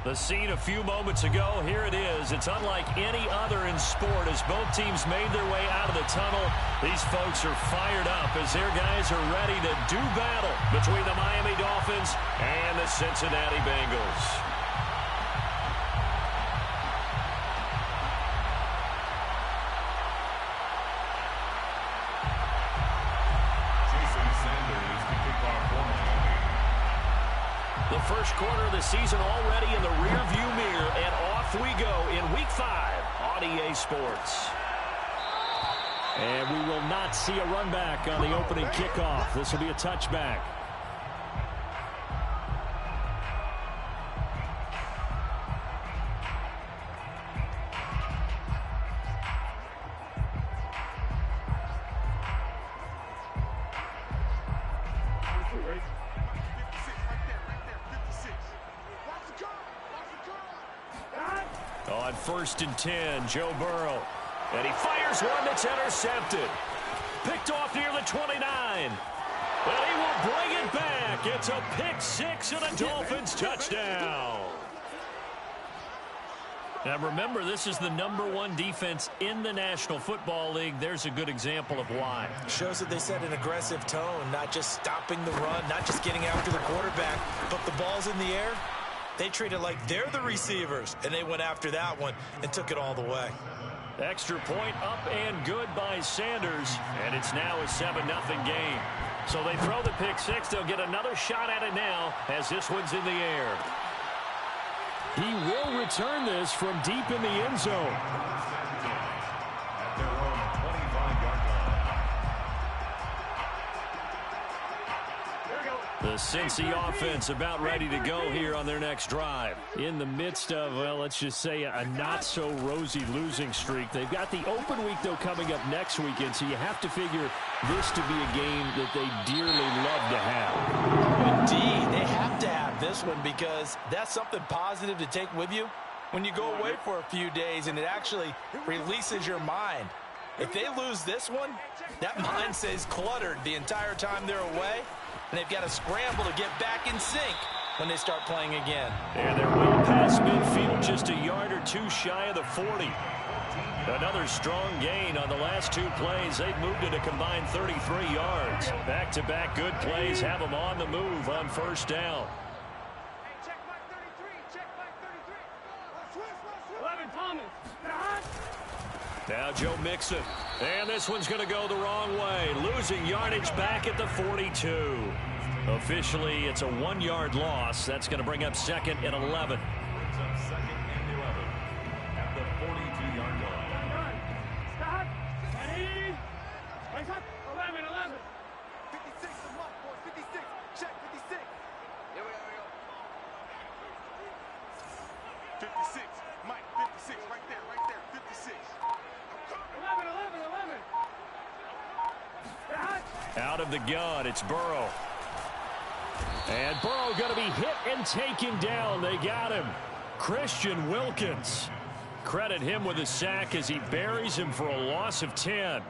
The scene a few moments ago, here it is. It's unlike any other in sport as both teams made their way out of the tunnel. These folks are fired up as their guys are ready to do battle between the Miami Dolphins and the Cincinnati Bengals. The first quarter of the season already in the rearview mirror, and off we go in Week 5 on EA Sports. And we will not see a run back on the opening kickoff. This will be a touchback. On 1st and 10, Joe Burrow. And he fires one that's intercepted. Picked off near the 29. And he will bring it back. It's a pick six and a Dolphins touchdown. Now remember, this is the #1 defense in the National Football League. There's a good example of why. Shows that they set an aggressive tone, not just stopping the run, not just getting after the quarterback, but the ball's in the air. They treat it like they're the receivers, and they went after that one and took it all the way. Extra point up and good by Sanders, and it's now a 7-0 game. So they throw the pick six. They'll get another shot at it now as this one's in the air. He will return this from deep in the end zone. The Cincy offense about ready to go here on their next drive. In the midst of, well, let's just say a not-so-rosy losing streak. They've got the open week, though, coming up next weekend, so you have to figure this to be a game that they dearly love to have. Indeed, they have to have this one because that's something positive to take with you when you go away for a few days, and it actually releases your mind. If they lose this one, that mind stays cluttered the entire time they're away. And they've got to scramble to get back in sync when they start playing again. And they're well past midfield, just a yard or two shy of the 40. Another strong gain on the last two plays. They've moved it a combined 33 yards. Back-to-back good plays have them on the move on first down. Check back 33. Check back 33. 11 Thomas. Now Joe Mixon. And this one's going to go the wrong way. Losing yardage back at the 42. Officially, it's a 1-yard loss. That's going to bring up 2nd and 11. Second and 11 at the 42-yard line. Stop. Ready. 11. 56 is what, boys? 56. Check 56. Here we go. 56. Mike, 56. Right there. 56. 11. Out of the gun, it's Burrow. And Burrow going to be hit and taken down. They got him. Christian Wilkins. Credit him with a sack as he buries him for a loss of 10.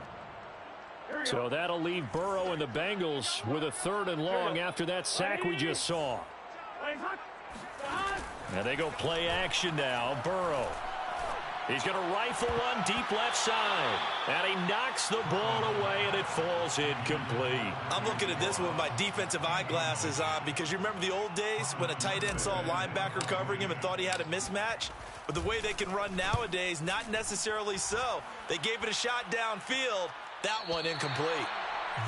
So that'll leave Burrow and the Bengals with a 3rd and long after that sack we just saw. Now they go play action now. Burrow. He's going to rifle one deep left side. And he knocks the ball away, and it falls incomplete. I'm looking at this one with my defensive eyeglasses on because you remember the old days when a tight end saw a linebacker covering him and thought he had a mismatch? But the way they can run nowadays, not necessarily so. They gave it a shot downfield. That one incomplete.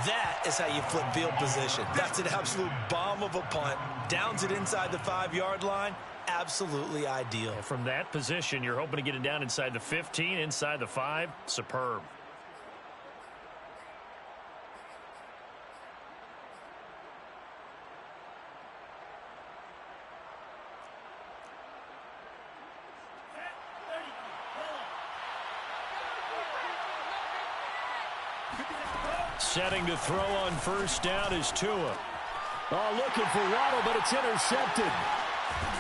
That is how you flip field position. That's an absolute bomb of a punt. Downs it inside the 5-yard line. Absolutely ideal. From that position, you're hoping to get it down inside the 15, inside the 5. Superb. Setting to throw on first down is Tua. Oh, looking for Waddle, but it's intercepted.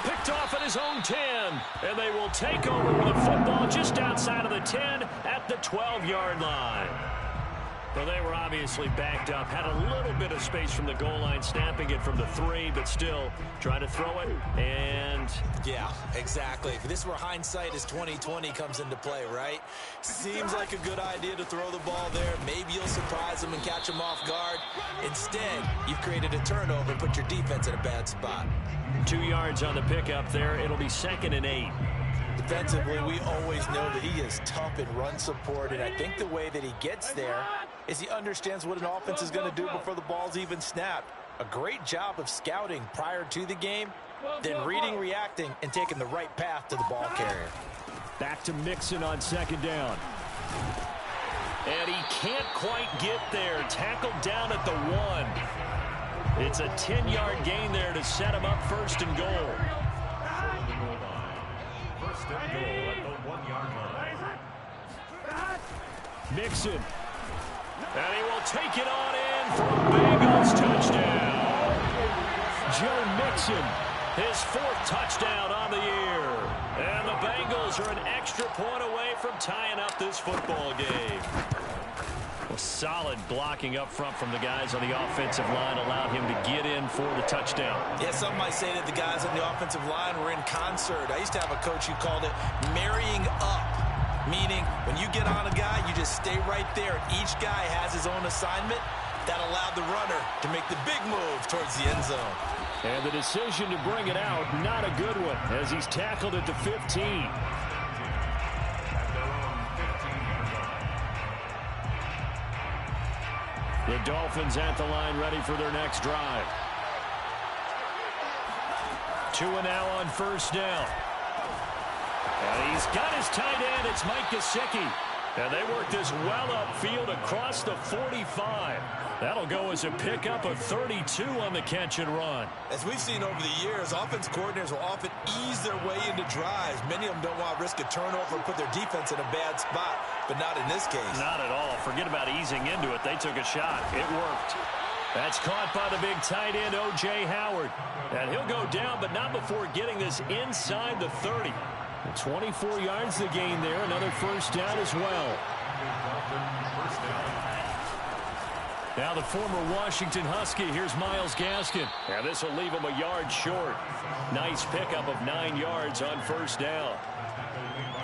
Picked off at his own 10, and they will take over with the football just outside of the 10 at the 12-yard line. Well, they were obviously backed up, had a little bit of space from the goal line, snapping it from the 3, but still trying to throw it, and Yeah, exactly. This is where hindsight is 20/20 comes into play, right? Seems like a good idea to throw the ball there. Maybe you'll surprise them and catch them off guard. Instead, you've created a turnover and put your defense in a bad spot. 2 yards on the pickup there. It'll be 2nd and 8. Defensively, we always know that he is tough in run support, and I think the way that he gets there is he understands what an offense is going to do before the ball's even snapped. A great job of scouting prior to the game, then reading, reacting, and taking the right path to the ball carrier. Back to Mixon on 2nd down. And he can't quite get there. Tackled down at the 1. It's a 10-yard gain there to set him up 1st and goal. First and goal at the 1-yard line. Mixon. And he will take it on in for a Bengals touchdown. Joe Mixon, his 4th touchdown on the year. And the Bengals are an extra point away from tying up this football game. Well, solid blocking up front from the guys on the offensive line allowed him to get in for the touchdown. Yeah, some might say that the guys on the offensive line were in concert. I used to have a coach who called it marrying up. Meaning, when you get on a guy, you just stay right there. Each guy has his own assignment. That allowed the runner to make the big move towards the end zone. And the decision to bring it out, not a good one, as he's tackled at the 15. The Dolphins at the line ready for their next drive. 2 now on 1st down. And he's got his tight end. It's Mike Gesicki. And they work this well upfield across the 45. That'll go as a pickup of 32 on the catch and run. As we've seen over the years, offense coordinators will often ease their way into drives. Many of them don't want to risk a turnover and put their defense in a bad spot, but not in this case. Not at all. Forget about easing into it. They took a shot. It worked. That's caught by the big tight end, O.J. Howard. And he'll go down, but not before getting this inside the 30. 24 yards the gain there. Another 1st down as well. Now the former Washington Husky. Here's Myles Gaskin. And this will leave him a yard short. Nice pickup of 9 yards on 1st down.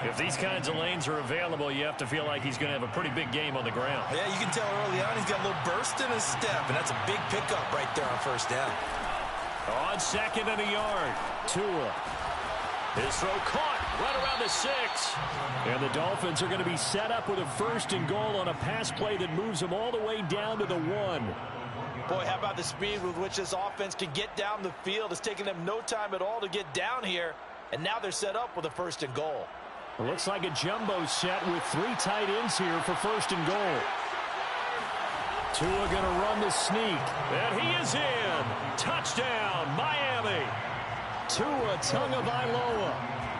If these kinds of lanes are available, you have to feel like he's going to have a pretty big game on the ground. Yeah, you can tell early on he's got a little burst in his step, and that's a big pickup right there on 1st down. On 2nd and a yard, Tua. His throw caught right around the 6. And the Dolphins are going to be set up with a 1st and goal on a pass play that moves them all the way down to the 1. Boy, how about the speed with which this offense can get down the field? It's taken them no time at all to get down here, and now they're set up with a 1st and goal. It looks like a jumbo set with 3 tight ends here for 1st and goal. Tua going to run the sneak, and he is in. Touchdown, Miami. Tua Tagovailoa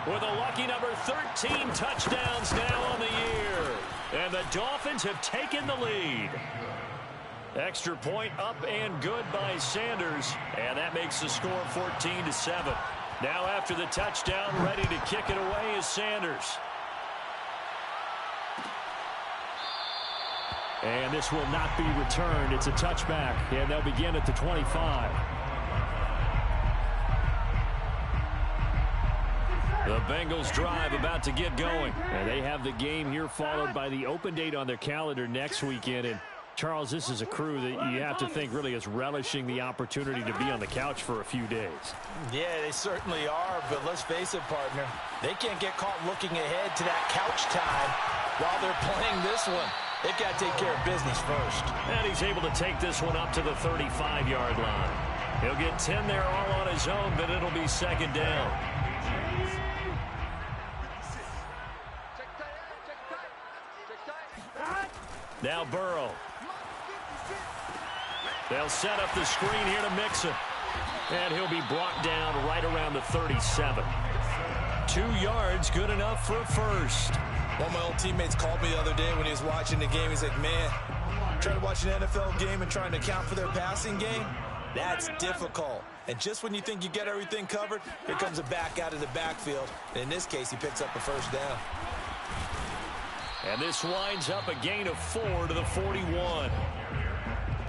with a lucky number 13 touchdowns now on the year. And the Dolphins have taken the lead. Extra point up and good by Sanders. And that makes the score 14-7. Now after the touchdown, ready to kick it away is Sanders. And this will not be returned. It's a touchback. And they'll begin at the 25. The Bengals drive about to get going. And they have the game here followed by the open date on their calendar next weekend. And Charles, this is a crew that you have to think really is relishing the opportunity to be on the couch for a few days. Yeah, they certainly are, but let's face it, partner. They can't get caught looking ahead to that couch time while they're playing this one. They've got to take care of business first. And he's able to take this one up to the 35-yard line. He'll get 10 there all on his own, but it'll be 2nd down. Now Burrow. They'll set up the screen here to Mixon. And he'll be brought down right around the 37. 2 yards, good enough for a 1st. One of my old teammates called me the other day when he was watching the game. He's like, man, trying to watch an NFL game and trying to account for their passing game, that's difficult. And just when you think you get everything covered, here comes a back out of the backfield. And in this case, he picks up a 1st down. And this winds up a gain of 4 to the 41.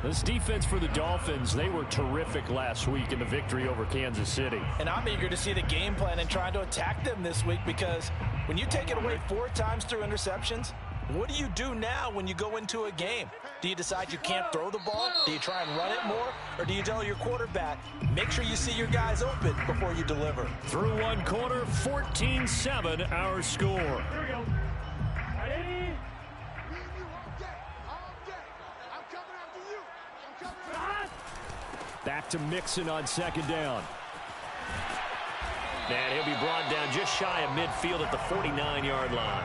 This defense for the Dolphins, they were terrific last week in the victory over Kansas City. And I'm eager to see the game plan and trying to attack them this week, because when you take it away 4 times through interceptions, what do you do now when you go into a game? Do you decide you can't throw the ball? Do you try and run it more? Or do you tell your quarterback, make sure you see your guys open before you deliver? Through one quarter, 14-7 our score. Here we go. Ready? Back to Mixon on second down. And he'll be brought down just shy of midfield at the 49-yard line.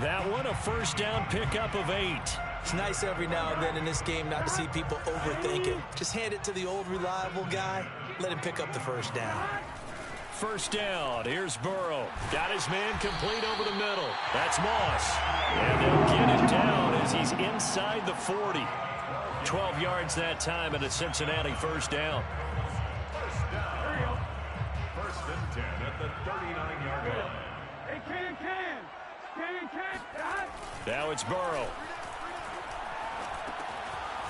That one, a first down pickup of 8. It's nice every now and then in this game not to see people overthink it. Just hand it to the old reliable guy. Let him pick up the first down. First down. Here's Burrow. Got his man complete over the middle. That's Moss. And they'll get him down as he's inside the 40. 12 yards that time and a Cincinnati first down. First and 10 at the 39-yard line. Hey, can. Now it's Burrow.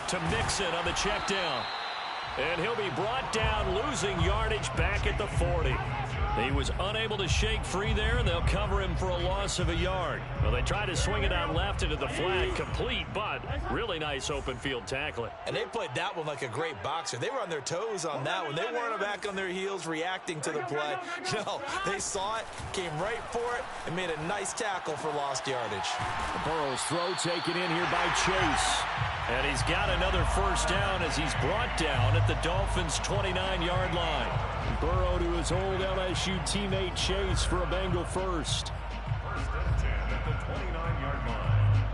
To Mixon on the check down. And he'll be brought down, losing yardage back at the 40. He was unable to shake free there, and they'll cover him for a loss of a yard. Well, they try to swing it out left into the flat, complete, but really nice open field tackling. And they played that one like a great boxer. They were on their toes on that one. They weren't back on their heels reacting to the play. No, they saw it, came right for it, and made a nice tackle for lost yardage. Burrow's throw taken in here by Chase. And he's got another first down as he's brought down at the Dolphins' 29-yard line. Burrow to his old LSU teammate Chase for a Bengal first. First and 10 at the 29-yard line.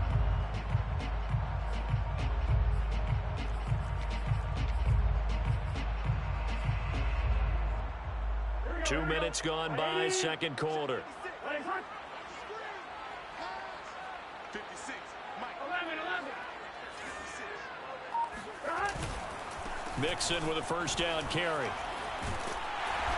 2 minutes gone by, second quarter. 56. Mike. 11. Mixon with a first down carry.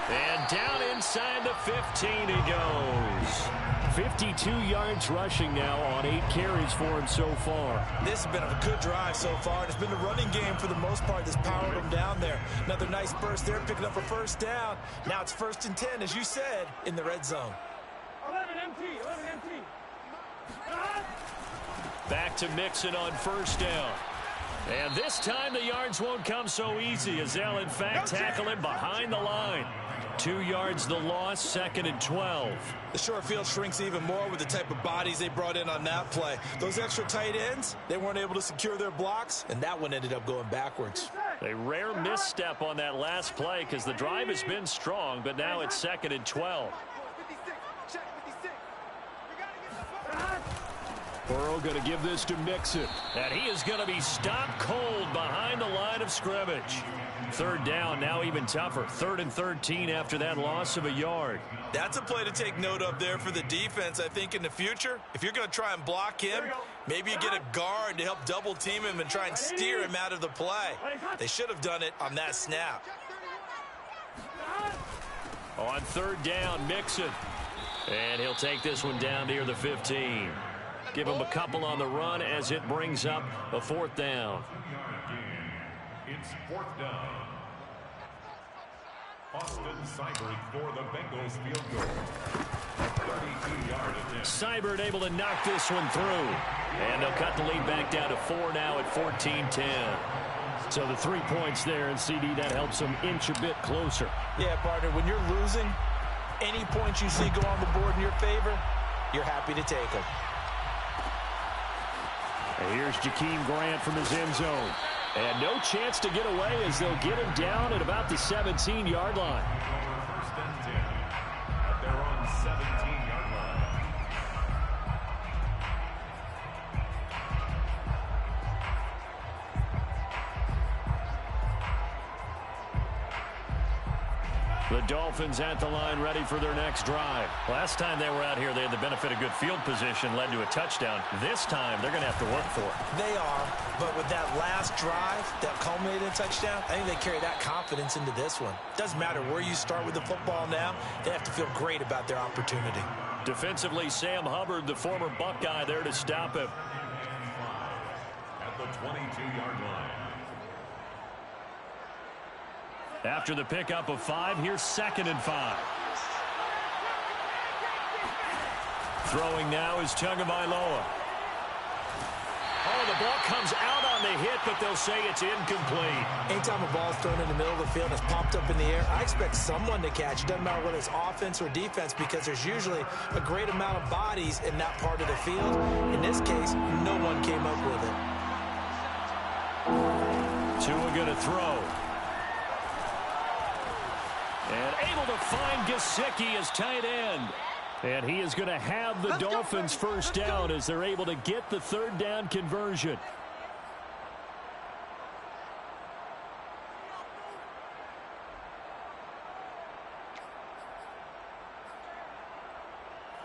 And down inside the 15 he goes. 52 yards rushing now on 8 carries for him so far. This has been a good drive so far. It's been the running game for the most part that's powered them down there. Another nice burst there, picking up a first down. Now it's first and 10, as you said, in the red zone. 11 empty. Back to Mixon on first down. And this time the yards won't come so easy as they'll in fact tackle him behind the line. 2 yards the loss, second and 12. The short field shrinks even more with the type of bodies they brought in on that play. Those extra tight ends, they weren't able to secure their blocks, and that one ended up going backwards. A rare misstep on that last play because the drive has been strong, but now it's second and 12. 56. Check 56. We gotta get the Burrow going to give this to Mixon. And he is going to be stopped cold behind the line of scrimmage. Third down, now even tougher. 3rd and 13 after that loss of a yard. That's a play to take note of there for the defense, I think, in the future. If you're going to try and block him, maybe you get a guard to help double team him and try and steer him out of the play. They should have done it on that snap. On third down, Mixon. And he'll take this one down near the 15. Give him a couple on the run as it brings up a 4th down. It's 4th down. Austin Seibert for the Bengals field goal. 32-yard attempt. Seibert able to knock this one through. And they'll cut the lead back down to 4 now at 14-10. So the 3 points there, and CD, that helps them inch a bit closer. Yeah, partner, when you're losing, any points you see go on the board in your favor, you're happy to take them. And here's Jakeem Grant from his end zone. And no chance to get away as they'll get him down at about the 17-yard line. First and 10 at their own 17-yard line. The Dolphins at the line ready for their next drive. Last time they were out here, they had the benefit of good field position, led to a touchdown. This time, they're going to have to work for it. They are, but with that last drive that culminated in a touchdown, I think they carry that confidence into this one. Doesn't matter where you start with the football now, they have to feel great about their opportunity. Defensively, Sam Hubbard, the former Buckeye, there to stop him. At the 22-yard line. After the pickup of 5, here's 2nd and 5. Throwing now is Tagovailoa. Oh, the ball comes out on the hit, but they'll say it's incomplete. Anytime a ball's thrown in the middle of the field and it's popped up in the air, I expect someone to catch. It doesn't matter whether it's offense or defense, because there's usually a great amount of bodies in that part of the field. In this case, no one came up with it. Tua going to throw. And able to find Gesicki as tight end. And he is going to have the Dolphins first down as they're able to get the 3rd down conversion.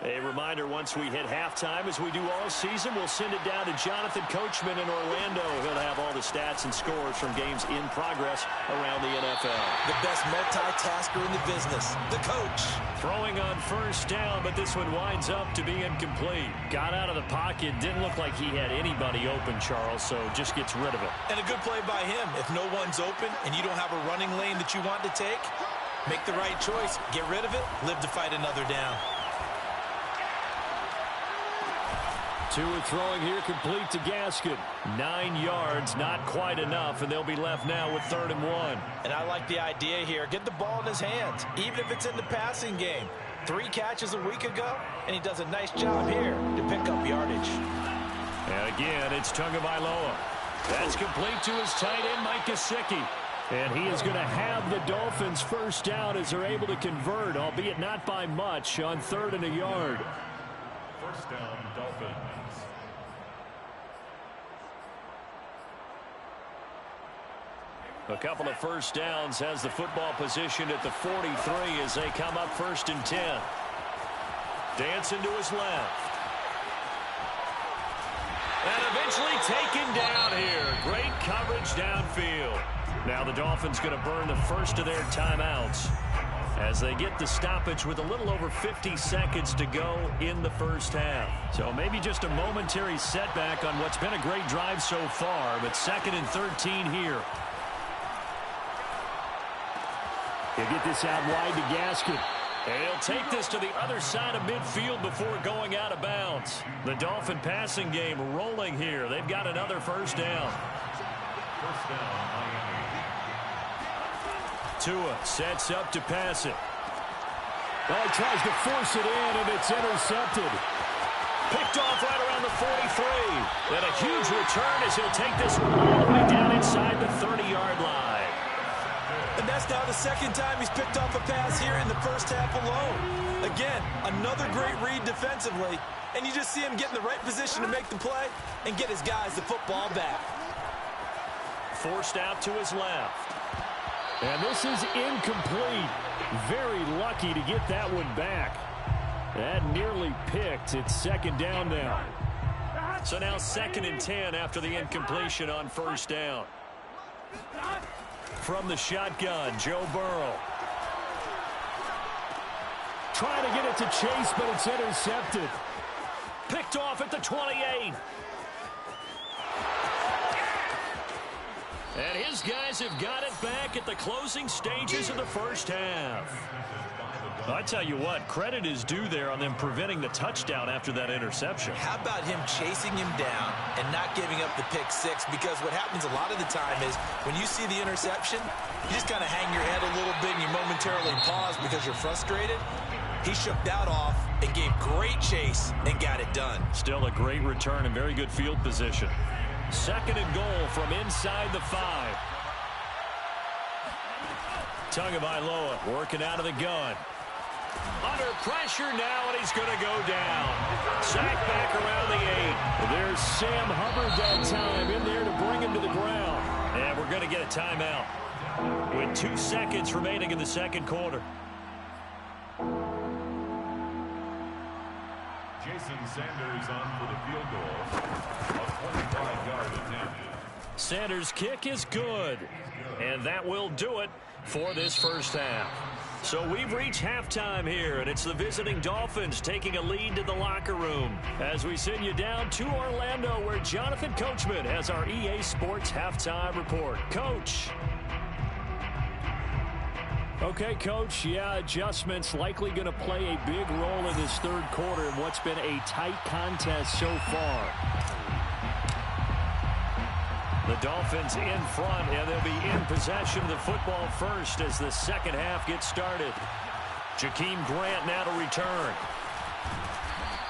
A reminder, once we hit halftime, as we do all season, we'll send it down to Jonathan Coachman in Orlando. He'll have all the stats and scores from games in progress around the NFL. The best multitasker in the business, the coach. Throwing on first down, but this one winds up to be incomplete. Got out of the pocket, didn't look like he had anybody open, Charles, so just gets rid of it. And a good play by him. If no one's open and you don't have a running lane that you want to take, make the right choice, get rid of it, live to fight another down. Tua throwing here, complete to Gaskin. 9 yards, not quite enough, and they'll be left now with 3rd and 1. And I like the idea here. Get the ball in his hands, even if it's in the passing game. 3 catches a week ago, and he does a nice job here to pick up yardage. And again, it's Tagovailoa. That's complete to his tight end, Mike Gesicki. And he is going to have the Dolphins first down as they're able to convert, albeit not by much, on 3rd and a yard. First down, Dolphins. A couple of first downs has the football positioned at the 43 as they come up 1st and 10. Dancing to his left. And eventually taken down here. Great coverage downfield. Now the Dolphins going to burn the first of their timeouts as they get the stoppage with a little over 50 seconds to go in the first half. So maybe just a momentary setback on what's been a great drive so far, but 2nd and 13 here. He'll get this out wide to Gaskin. And he'll take this to the other side of midfield before going out of bounds. The Dolphin passing game rolling here. They've got another first down. First down, Miami. Tua sets up to pass it. Oh, he tries to force it in, and it's intercepted. Picked off right around the 43. Then a huge return as he'll take this one all the way down inside the 30-yard line. And that's now the 2nd time he's picked off a pass here in the first half alone. Again, another great read defensively, and you just see him get in the right position to make the play and get his guys the football back. Forced out to his left. And this is incomplete. Very lucky to get that one back. That nearly picked. It's 2nd down now. So now 2nd and 10 after the incompletion on first down. From the shotgun, Joe Burrow. Trying to get it to Chase, but it's intercepted. Picked off at the 28. And his guys have got it back at the closing stages of the first half. I tell you what, credit is due there on them preventing the touchdown after that interception. How about him chasing him down and not giving up the pick 6? Because what happens a lot of the time is when you see the interception, you just kind of hang your head a little bit and you momentarily pause because you're frustrated. He shook that off and gave great chase and got it done. Still a great return and very good field position. 2nd and goal from inside the 5. Tagovailoa working out of the gun. Under pressure now, and he's going to go down. Sacked back around the 8. There's Sam Hubbard that time in there to bring him to the ground. And we're going to get a timeout with 2 seconds remaining in the 2nd quarter. Jason Sanders on for the field goal. A 25-yard attempt. Sanders' kick is good. And that will do it for this first half. So we've reached halftime here, and it's the visiting Dolphins taking a lead to the locker room as we send you down to Orlando, where Jonathan Coachman has our EA Sports halftime report. Coach. Okay, Coach, yeah, adjustments likely going to play a big role in this third quarter in what's been a tight contest so far. The Dolphins in front, and they'll be in possession of the football first as the second half gets started. Jakeem Grant now to return.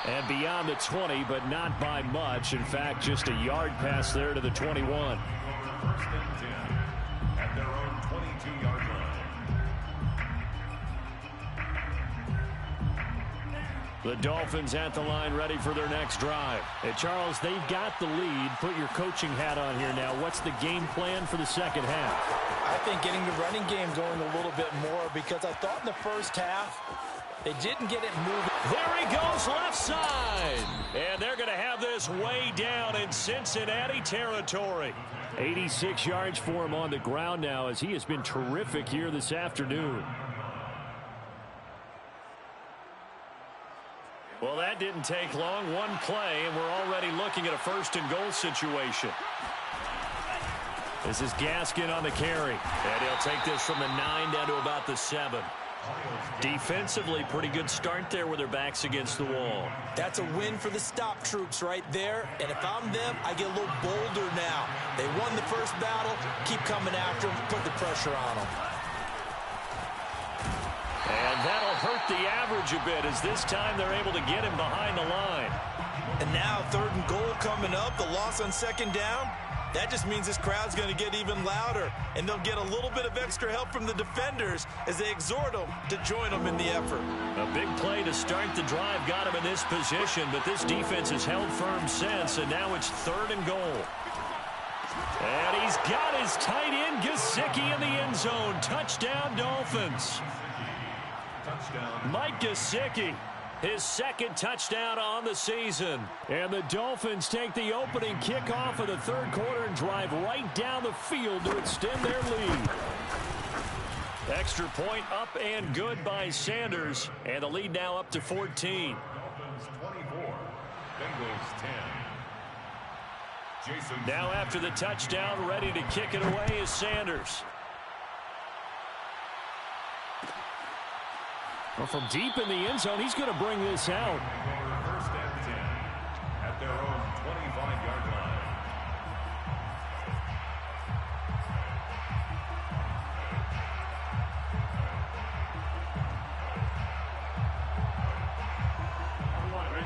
And beyond the 20, but not by much. In fact, just a yard pass there to the 21. First and 10 at their own 22-yard line. The Dolphins at the line ready for their next drive. Hey, Charles, they've got the lead. Put your coaching hat on here now. What's the game plan for the second half? I think getting the running game going a little bit more, because I thought in the first half they didn't get it moving. There he goes, left side. And they're going to have this way down in Cincinnati territory. 86 yards for him on the ground now, as he has been terrific here this afternoon. Well, that didn't take long. One play, and we're already looking at a first-and-goal situation. This is Gaskin on the carry. And he'll take this from the 9 down to about the 7. Defensively, pretty good start there with their backs against the wall. That's a win for the stop troops right there. And if I'm them, I get a little bolder now. They won the first battle. Keep coming after them. Put the pressure on them. And that'll hurt the average a bit, as this time they're able to get him behind the line. And now third and goal coming up. The loss on second down. That just means this crowd's going to get even louder. And they'll get a little bit of extra help from the defenders as they exhort them to join them in the effort. A big play to start the drive got him in this position, but this defense has held firm since, and now it's third and goal. And he's got his tight end, Gesicki, in the end zone. Touchdown, Dolphins. Touchdown. Mike Gesicki, his second touchdown on the season. And the Dolphins take the opening kickoff of the third quarter and drive right down the field to extend their lead. Extra point up and good by Sanders. And the lead now up to 14. Dolphins 24, Bengals 10. Jason. Now after the touchdown, ready to kick it away is Sanders. Well, from deep in the end zone, he's going to bring this out. First and 10 at their own 25-yard line.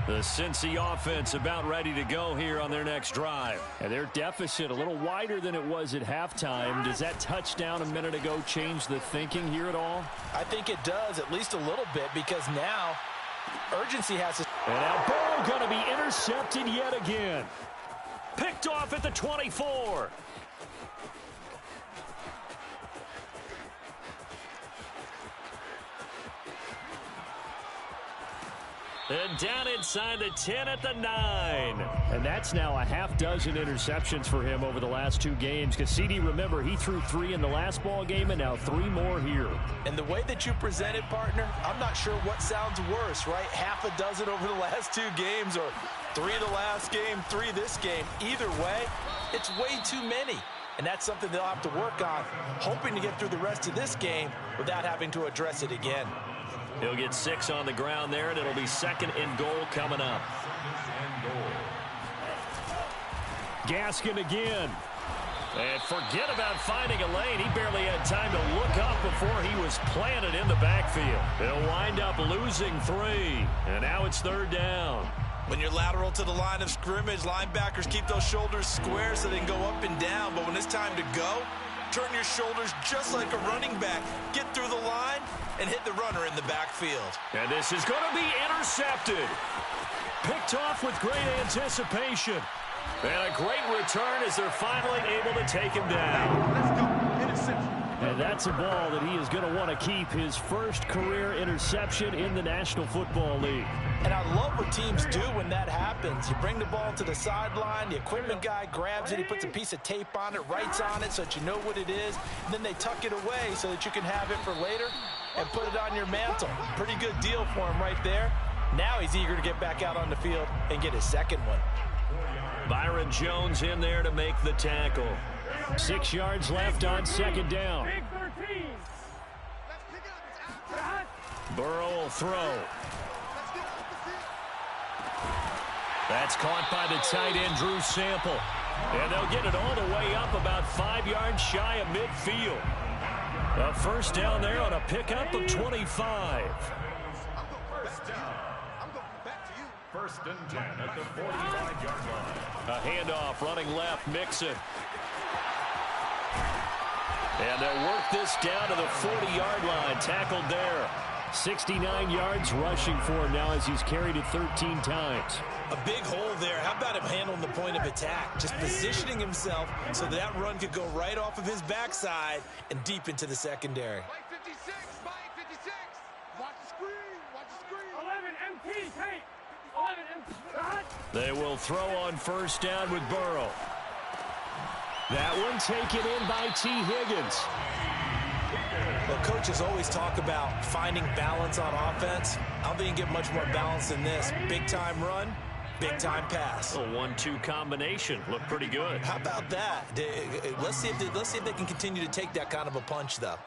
The Cincy offense about ready to go here on their next drive. And their deficit a little wider than it was at halftime. Does that touchdown a minute ago change the thinking here at all? I think it does, at least a little bit, because now urgency has to... And now Burrow going to be intercepted yet again. Picked off at the 24. And down inside the 10 at the 9. And that's now a half dozen interceptions for him over the last 2 games. Because CD, remember, he threw 3 in the last ball game and now 3 more here. And the way that you present it, partner, I'm not sure what sounds worse, right? Half a dozen over the last 2 games, or 3 the last game, 3 this game. Either way, it's way too many. And that's something they'll have to work on, hoping to get through the rest of this game without having to address it again. He'll get 6 on the ground there, and it'll be second and goal coming up. Gaskin again. And forget about finding a lane. He barely had time to look up before he was planted in the backfield. They'll wind up losing 3. And now it's third down. When you're lateral to the line of scrimmage, linebackers keep those shoulders square so they can go up and down. But when it's time to go, turn your shoulders just like a running back. Get through the line and hit the runner in the backfield. And this is going to be intercepted. Picked off with great anticipation. And a great return as they're finally able to take him down. Let's go. Interception. And that's a ball that he is going to want to keep, his first career interception in the National Football League. And I love what teams do when that happens. You bring the ball to the sideline, the equipment guy grabs it, he puts a piece of tape on it, writes on it so that you know what it is, and then they tuck it away so that you can have it for later and put it on your mantle. Pretty good deal for him right there. Now he's eager to get back out on the field and get his second one. Byron Jones in there to make the tackle. 6 yards left on second down. Big 13. Burrow will throw. That's caught by the tight end, Drew Sample. And they'll get it all the way up about 5 yards shy of midfield. A first down there on a pickup of 25. First and 10 at the 45-yard line. A handoff running left, Mixon. And they'll work this down to the 40-yard line. Tackled there. 69 yards rushing for him now as he's carried it 13 times. A big hole there. How about him handling the point of attack? Just positioning himself so that run could go right off of his backside and deep into the secondary. 56, 56. Watch the screen, watch the screen. 11 MT, tape. 11 MT. They will throw on first down with Burrow. That one taken in by T. Higgins. Well, coaches always talk about finding balance on offense. I don't think you get much more balance than this. Big-time run, big-time pass. A 1-2 combination. Looked pretty good. How about that? Let's see if they can continue to take that kind of a punch, though.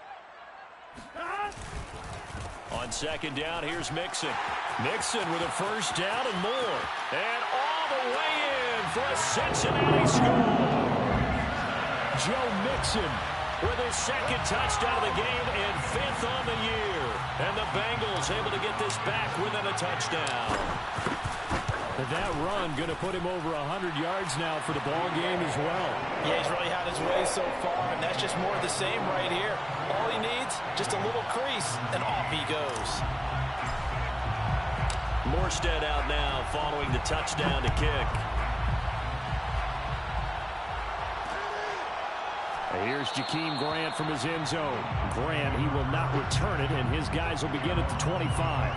On second down, here's Mixon. Mixon with a first down and more. And all the way in for a Cincinnati score. Joe Mixon with his second touchdown of the game and 5th on the year. And the Bengals able to get this back within a touchdown. And that run going to put him over 100 yards now for the ball game as well. Yeah, he's really had his way so far, and that's just more of the same right here. All he needs, just a little crease, and off he goes. Morstead out now following the touchdown to kick. Here's Jakeem Grant from his end zone. Grant, he will not return it, and his guys will begin at the 25.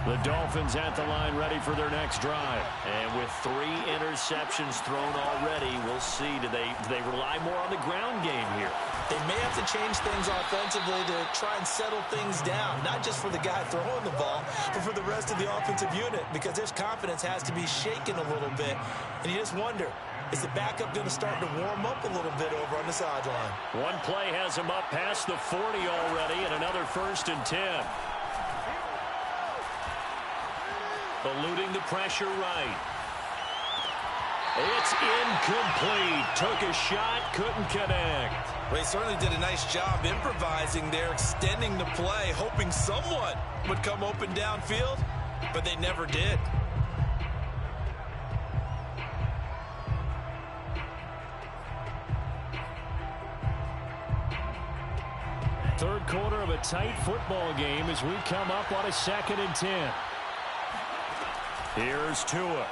The Dolphins at the line ready for their next drive. And with 3 interceptions thrown already, we'll see. Do they rely more on the ground game here? They may have to change things offensively to try and settle things down, not just for the guy throwing the ball, but for the rest of the offensive unit, because their confidence has to be shaken a little bit. And you just wonder, is the backup going to start to warm up a little bit over on the sideline? One play has him up past the 40 already, and another 1st and 10. Eluding the pressure right. It's incomplete. Took a shot, couldn't connect. Well, he certainly did a nice job improvising there, extending the play, hoping someone would come open downfield, but they never did. Third quarter of a tight football game as we come up on a 2nd and 10. Here's Tua.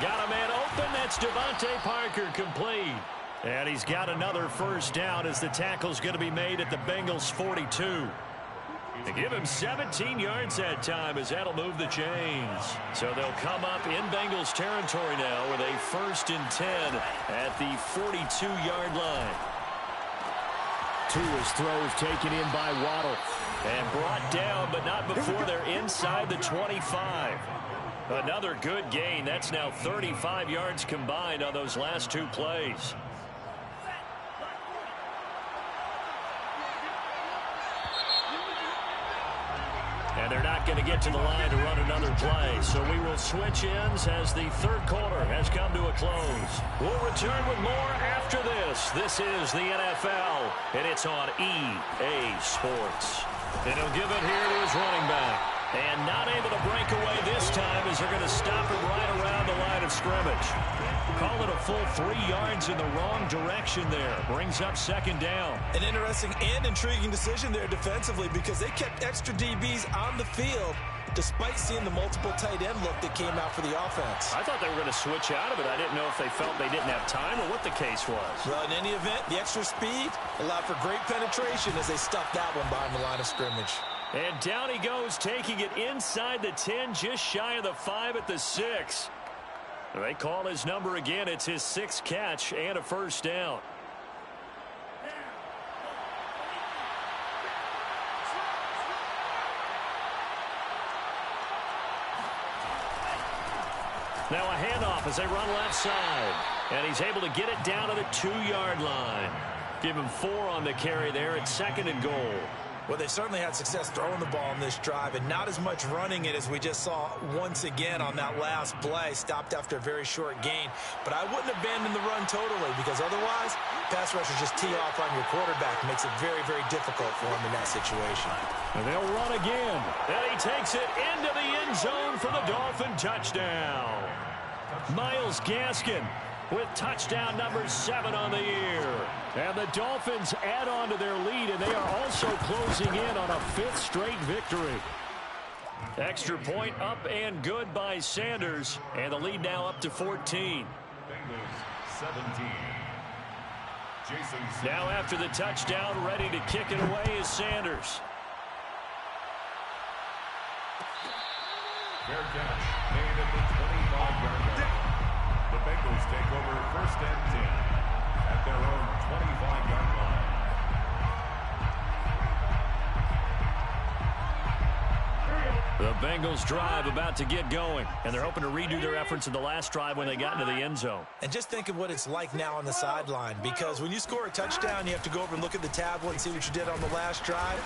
Got a man open. That's Devontae Parker complete. And he's got another first down as the tackle's going to be made at the Bengals 42. They give him 17 yards that time as that'll move the chains. So they'll come up in Bengals territory now with a 1st and 10 at the 42-yard line. Tua's throws taken in by Waddle. And brought down, but not before they're inside the 25. Another good gain. That's now 35 yards combined on those last 2 plays. And they're not going to get to the line to run another play. So we will switch ends as the third quarter has come to a close. We'll return with more after this. This is the NFL, and it's on EA Sports. And he'll give it here to his running back. And not able to break away this time as they're going to stop him right around the line of scrimmage. Call it a full 3 yards in the wrong direction there. Brings up 2nd down. An interesting and intriguing decision there defensively because they kept extra DBs on the field despite seeing the multiple tight end look that came out for the offense. I thought they were going to switch out of it. I didn't know if they felt they didn't have time or what the case was. Well, in any event, the extra speed allowed for great penetration as they stuffed that one behind the line of scrimmage. And down he goes, taking it inside the 10, just shy of the 5 at the 6. They call his number again. It's his 6th catch and a first down. Now a handoff as they run left side. And he's able to get it down to the 2-yard line. Give him 4 on the carry there at 2nd and goal. Well, they certainly had success throwing the ball in this drive and not as much running it as we just saw once again on that last play. Stopped after a very short gain. But I wouldn't abandon the run totally because otherwise, pass rushers just tee off on your quarterback. Makes it very, very difficult for him in that situation. And they'll run again. And he takes it into the end zone for the Dolphin touchdown. Myles Gaskin with touchdown number 7 on the year. And the Dolphins add on to their lead, and they are also closing in on a 5th straight victory. Extra point up and good by Sanders, and the lead now up to 14. Bengals 17. Jason Now after the touchdown, ready to kick it away is Sanders. Fair catch made at the 25-yard line. The Bengals take over 1st and 10 at their own 25-yard line. The Bengals drive about to get going, and they're hoping to redo their efforts in the last drive when they got into the end zone. And just think of what it's like now on the sideline, because when you score a touchdown, you have to go over and look at the tablet and see what you did on the last drive.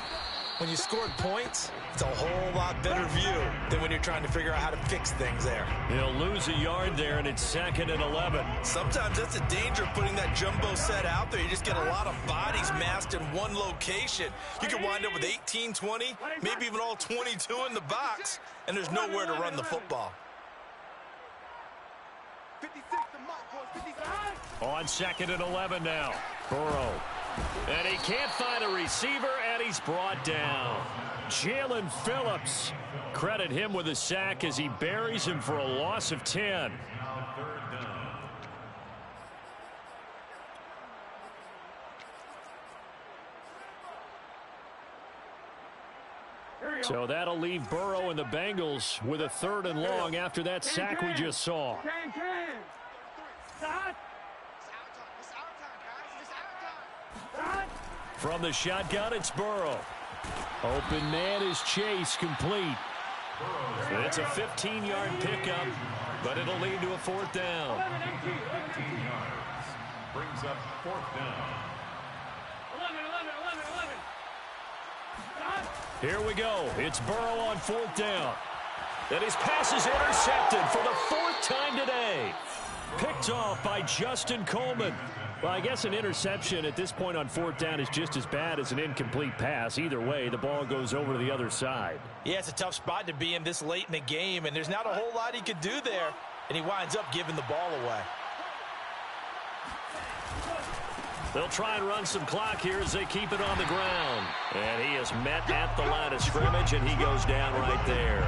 When you scored points, it's a whole lot better view than when you're trying to figure out how to fix things there. He'll lose a yard there, and it's 2nd and 11. Sometimes that's the danger of putting that jumbo set out there. You just get a lot of bodies massed in one location. You can wind up with 18, 20, maybe even all 22 in the box, and there's nowhere to run the football. 56 to mark, boys. 56. On 2nd and 11 now. Burrow. And he can't find a receiver, and he's brought down. Jalen Phillips. Credit him with a sack as he buries him for a loss of 10. Now 3rd down. So that'll leave Burrow and the Bengals with a 3rd and long after that sack we just saw. Start. From the shotgun, it's Burrow. Open man is Chase, complete. It's a 15-yard pickup, but it'll lead to a 4th down. 15 yards. Brings up 4th down. 11. Here we go. It's Burrow on 4th down. And his pass is intercepted for the 4th time today. Picked off by Justin Coleman. Well, I guess an interception at this point on 4th down is just as bad as an incomplete pass. Either way, the ball goes over to the other side. Yeah, it's a tough spot to be in this late in the game, and there's not a whole lot he could do there, and he winds up giving the ball away. They'll try and run some clock here as they keep it on the ground. And he is met at the line of scrimmage, and he goes down right there.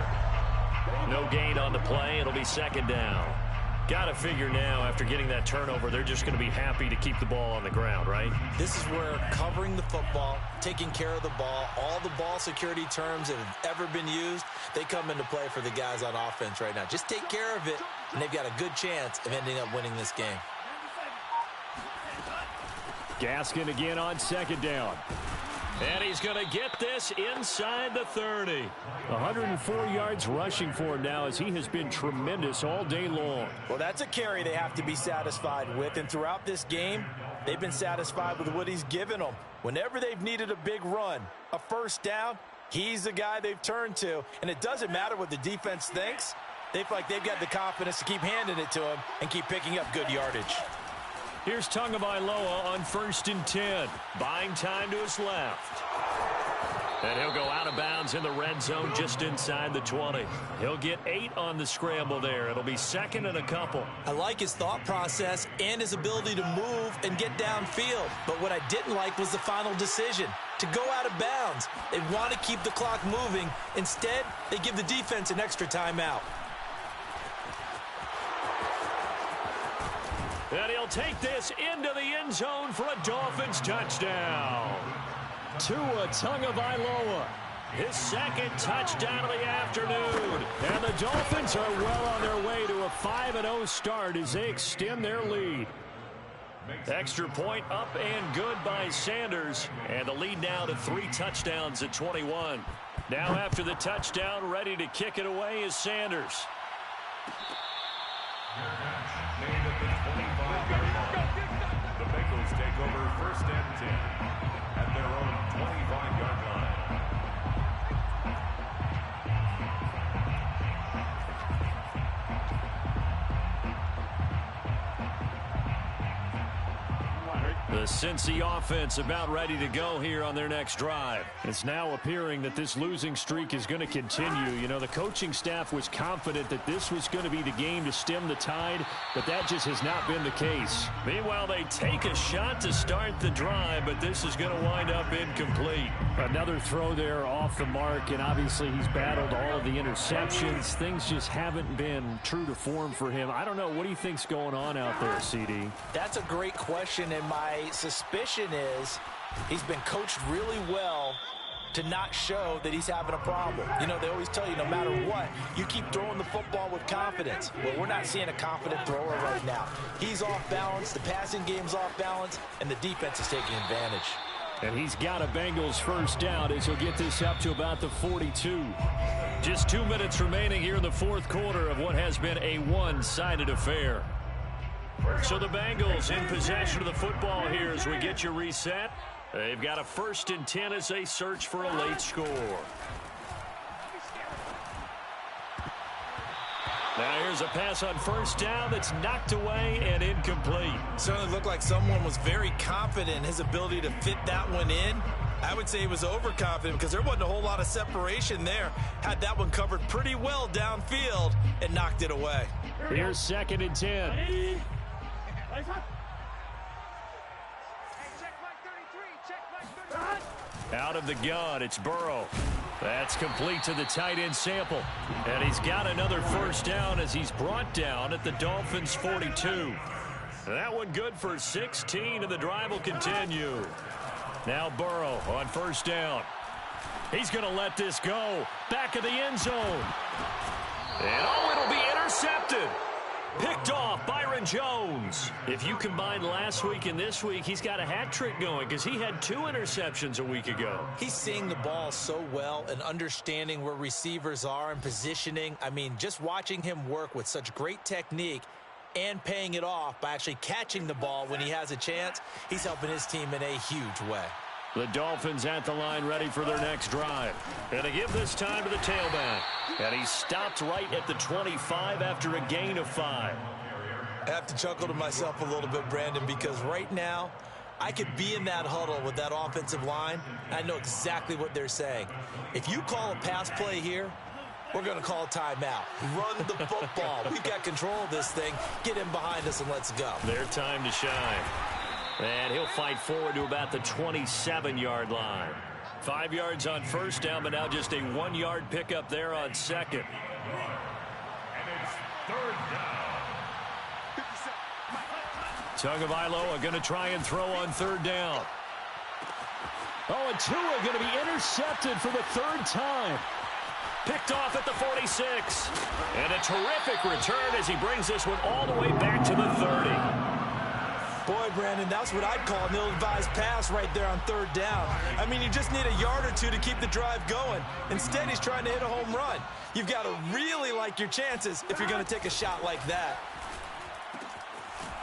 No gain on the play. It'll be 2nd down. Got to figure now, after getting that turnover, they're just going to be happy to keep the ball on the ground, right? This is where covering the football, taking care of the ball, all the ball security terms that have ever been used, they come into play for the guys on offense right now. Just take care of it, and they've got a good chance of ending up winning this game. Gaskin again on 2nd down. And he's going to get this inside the 30. 104 yards rushing for him now as he has been tremendous all day long. Well, that's a carry they have to be satisfied with. And throughout this game, they've been satisfied with what he's given them. Whenever they've needed a big run, a 1st down, he's the guy they've turned to. And it doesn't matter what the defense thinks. They feel like they've got the confidence to keep handing it to him and keep picking up good yardage. Here's Tagovailoa on 1st and 10. Buying time to his left. And he'll go out of bounds in the red zone just inside the 20. He'll get 8 on the scramble there. It'll be 2nd and a couple. I like his thought process and his ability to move and get downfield. But what I didn't like was the final decision, to go out of bounds. They want to keep the clock moving. Instead, they give the defense an extra timeout. And he'll take this into the end zone for a Dolphins touchdown. Tua Tagovailoa, his 2nd touchdown of the afternoon. And the Dolphins are well on their way to a 5-0 start as they extend their lead. Extra point up and good by Sanders. And the lead now to 3 touchdowns at 21. Now after the touchdown, ready to kick it away is Sanders. Made at the 25-yard line. The Bengals take over first and 10 at their own 25-yard line. The Cincy offense about ready to go here on their next drive. It's now appearing that this losing streak is going to continue. You know, the coaching staff was confident that this was going to be the game to stem the tide, but that just has not been the case. Meanwhile, they take a shot to start the drive, but this is going to wind up incomplete. Another throw there off the mark, and obviously he's battled all of the interceptions. Things just haven't been true to form for him. I don't know. What do you think's going on out there, CD? That's a great question, and my suspicion is he's been coached really well to not show that he's having a problem. You know, they always tell you no matter what, you keep throwing the football with confidence. Well, we're not seeing a confident thrower right now. He's off balance, the passing game's off balance, and the defense is taking advantage. And he's got a Bengals first down as he'll get this up to about the 42. Just 2 minutes remaining here in the fourth quarter of what has been a one-sided affair. So the Bengals in possession of the football here as we get you reset. They've got a first and 10 as they search for a late score. Now here's a pass on first down that's knocked away and incomplete. Certainly looked like someone was very confident in his ability to fit that one in. I would say he was overconfident because there wasn't a whole lot of separation there. Had that one covered pretty well downfield and knocked it away. Here's second and 10. Out of the gun, it's Burrow. That's complete to the tight end Sample. And he's got another first down as he's brought down at the Dolphins' 42. That one good for 16, and the drive will continue. Now Burrow on first down. He's going to let this go. Back of the end zone. And it'll be intercepted. Picked off Byron Jones. If you combine last week and this week, he's got a hat trick going because he had 2 interceptions a week ago. He's seeing the ball so well and understanding where receivers are and positioning. I mean, just watching him work with such great technique and paying it off by actually catching the ball when he has a chance, he's helping his team in a huge way. The Dolphins at the line ready for their next drive. And they give this time to the tailback. And he stopped right at the 25 after a gain of 5. I have to chuckle to myself a little bit, Brandon, because right now I could be in that huddle with that offensive line. I know exactly what they're saying. If you call a pass play here, we're going to call a timeout. Run the football. We've got control of this thing. Get him behind us and let's go. Their time to shine. And he'll fight forward to about the 27-yard line. 5 yards on first down, but now just a 1-yard pickup there on second. And it's third down. Tagovailoa going to try and throw on third down. Oh, and Tua going to be intercepted for the 3rd time. Picked off at the 46. And a terrific return as he brings this one all the way back to the 30. Boy, Brandon, that's what I'd call an ill-advised pass right there on 3rd down. I mean, you just need a yard or 2 to keep the drive going. Instead, he's trying to hit a home run. You've got to really like your chances if you're going to take a shot like that.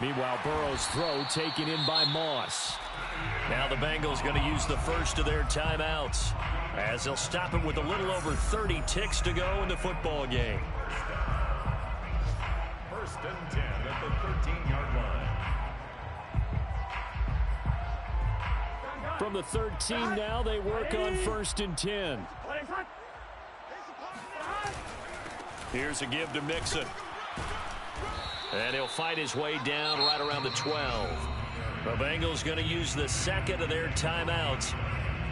Meanwhile, Burrow's throw taken in by Moss. Now the Bengals going to use the first of their timeouts as they'll stop him with a little over 30 ticks to go in the football game. First and 10 at the 13-yard line. From the 13 now, they work on first and 10. Here's a give to Mixon. And he'll fight his way down right around the 12. The Bengals going to use the second of their timeouts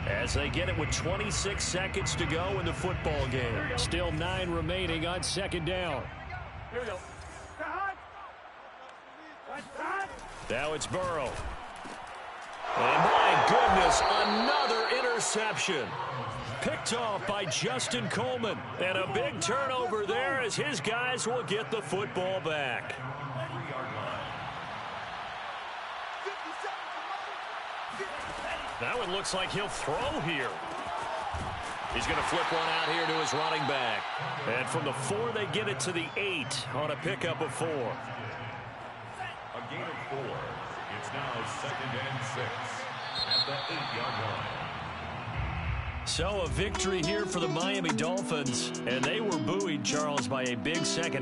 as they get it with 26 seconds to go in the football game. Still 9 remaining on second down. Here we go. Now it's Burrow. And my goodness, another interception. Picked off by Justin Coleman. And a big turnover there as his guys will get the football back. That one looks like he'll throw here. He's going to flip one out here to his running back. And from the 4, they get it to the 8 on a pickup of 4. A gain of 4. It's now 2nd and 6 at the 8-yard line. So a victory here for the Miami Dolphins. And they were buoyed, Charles, by a big second